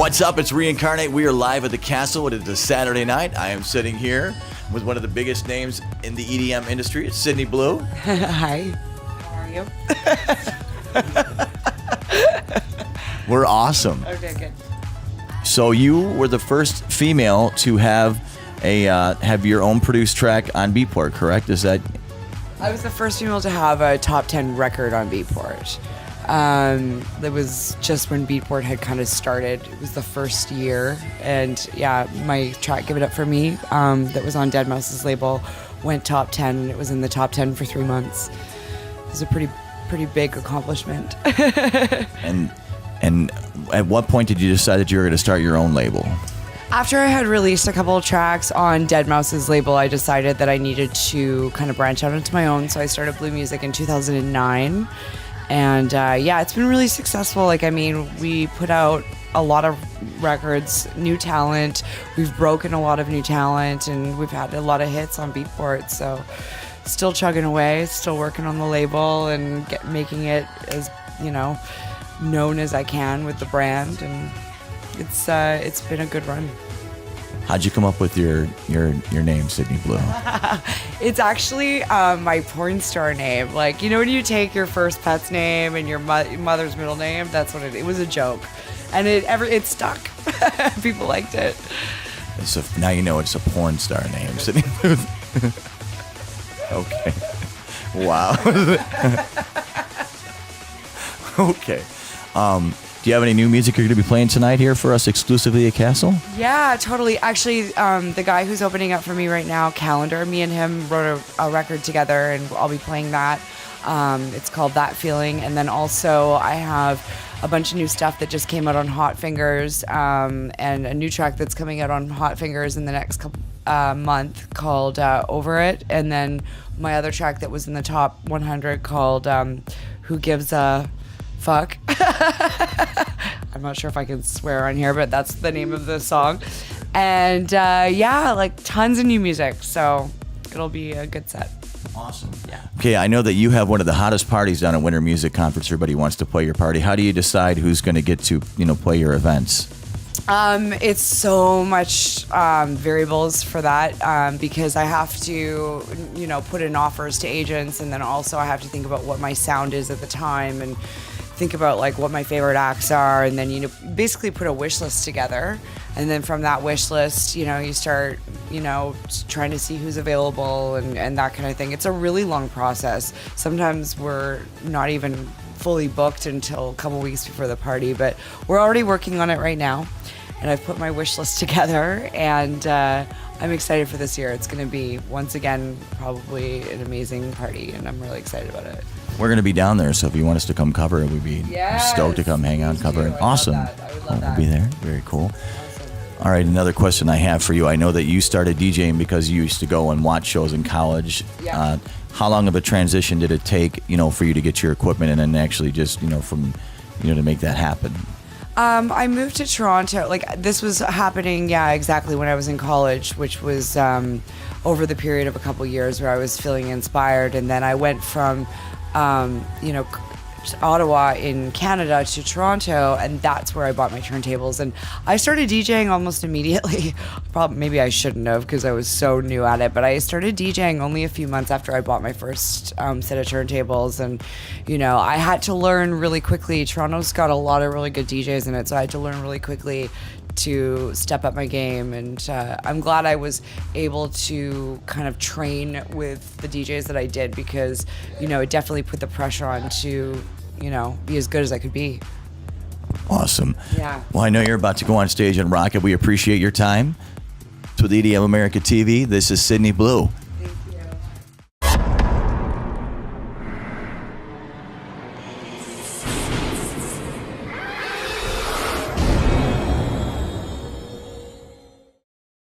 What's up? It's Reincarnate. We are live at the castle. It is a Saturday night. I am sitting here with one of the biggest names in the EDM industry. It's Sydney Blu. Hi. How are you? We're awesome. Okay, good. So you were the first female to have your own produced track on Beatport, correct? Is that? I was the first female to have a top 10 record on Beatport. It was just when Beatport had kind of started. It was the first year, and yeah, my track "Give It Up For Me" that was on Deadmau5's label went top 10, and it was in the top 10 for 3 months. It was a pretty big accomplishment. And at what point did you decide that you were going to start your own label? After I had released a couple of tracks on Deadmau5's label, I decided that I needed to kind of branch out into my own, so I started Blu Music in 2009. And yeah, it's been really successful. Like, I mean, we put out a lot of records, new talent. We've broken a lot of new talent, and we've had a lot of hits on Beatport. So still chugging away, still working on the label and making it as, known as I can with the brand. And it's been a good run. How'd you come up with your name, Sydney Blu? It's actually my porn star name. Like, when you take your first pet's name and your mother's middle name, that's what it was a joke. And it stuck. People liked it. Now you know it's a porn star name, Sydney Blu. Okay. Wow. Okay. Do you have any new music you're going to be playing tonight here for us exclusively at Castle? Yeah, totally. Actually, the guy who's opening up for me right now, Calendar, me and him wrote a record together, and I'll be playing that. It's called That Feeling. And then also I have a bunch of new stuff that just came out on Hot Fingers, and a new track that's coming out on Hot Fingers in the next month called Over It. And then my other track that was in the top 100 called Who Gives a Fuck. I'm not sure if I can swear on here, but that's the name of the song. And yeah, like tons of new music, so it'll be a good set. Awesome. Yeah. Okay, I know that you have one of the hottest parties down at Winter Music Conference. Everybody wants to play your party. How do you decide who's going to get to play your events? It's so much variables for that, because I have to put in offers to agents, and then also I have to think about what my sound is at the time, and think about like what my favorite acts are, and then basically put a wish list together, and then from that wish list you start trying to see who's available and that kind of thing. It's a really long process. Sometimes we're not even fully booked until a couple weeks before the party, but we're already working on it right now, and I've put my wish list together, and I'm excited for this year. It's going to be, once again, probably an amazing party, and I'm really excited about it. We're going to be down there, so if you want us to come cover it, we'd be stoked to come hang out and cover it. Awesome. I would love that. We'll be there. Very cool. Awesome. All right, another question I have for you. I know that you started DJing because you used to go and watch shows in college. Yeah. How long of a transition did it take, for you to get your equipment and then actually just, to make that happen? I moved to Toronto. Like, this was happening, exactly when I was in college, which was over the period of a couple years where I was feeling inspired. And then I went from, Ottawa in Canada to Toronto, and that's where I bought my turntables. And I started DJing almost immediately. Probably, maybe I shouldn't have, because I was so new at it, but I started DJing only a few months after I bought my first set of turntables. And I had to learn really quickly. Toronto's got a lot of really good DJs in it, so I had to learn really quickly to step up my game, and I'm glad I was able to kind of train with the DJs that I did, because it definitely put the pressure on to be as good as I could be. Awesome. Yeah. Well, I know you're about to go on stage and rock it. We appreciate your time. With EDM America TV, this is Sydney Blu.